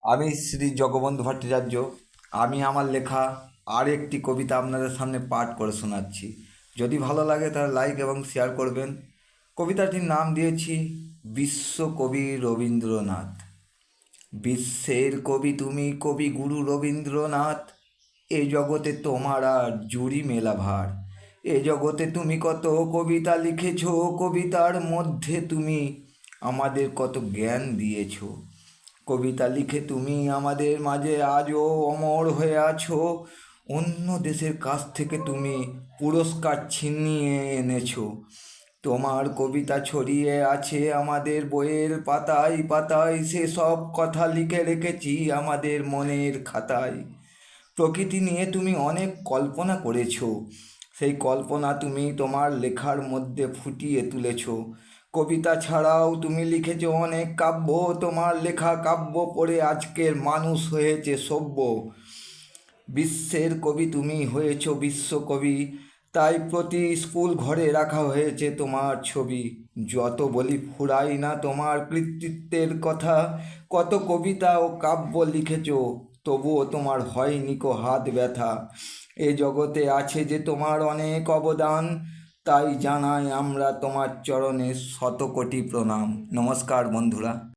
আমি শ্রী জগবন্ধু ভট্টাচার্য। আমি আমার লেখা আর একটি কবিতা আপনাদের সামনে পাঠ করে শোনাচ্ছি। যদি ভালো লাগে তাহলে লাইক এবং শেয়ার করবেন। কবিতাটির নাম দিয়েছি বিশ্বকবি রবীন্দ্রনাথ। বিশ্বের কবি তুমি, কবি গুরু রবীন্দ্রনাথ। এ জগতে তোমার আর জুড়ি মেলা ভার। এ জগতে তুমি কত কবিতা লিখেছ, কবিতার মধ্যে তুমি আমাদের কত জ্ঞান দিয়েছ। কবিতা লিখে তুমি আমাদের মাঝে আজও অমর হয়ে আছো। অন্য দেশের কাছ থেকে তুমি পুরস্কার ছিনিয়ে এনেছো। তোমার কবিতা ছড়িয়ে আছে আমাদের বইয়ের পাতায় পাতায়, সেসব কথা লিখে রেখেছি আমাদের মনের খাতায়। প্রকৃতি নিয়ে তুমি অনেক কল্পনা করেছো, সেই কল্পনা তুমি তোমার লেখার মধ্যে ফুটিয়ে তুলেছো। কবিতা ছাড়াও তুমি লিখেছো অনেক কাব্য, তোমার লেখা কাব্য পড়ে আজকের মানুষ হয়েছে সভ্য। বিশ্বের কবি তুমি হয়েছ বিশ্বকবি, তাই প্রতি স্কুল ঘরে রাখা হয়েছে তোমার ছবি। যত বলি ফুরাই না তোমার কৃতিত্বের কথা, কত কবিতা ও কাব্য লিখেছ, তবুও তোমার হয়নি কো হাত ব্যথা। এ জগতে আছে যে তোমার অনেক অবদান, তাই জানাই আমরা তোমার চরণে শত কোটি প্রণাম। নমস্কার বন্ধুরা।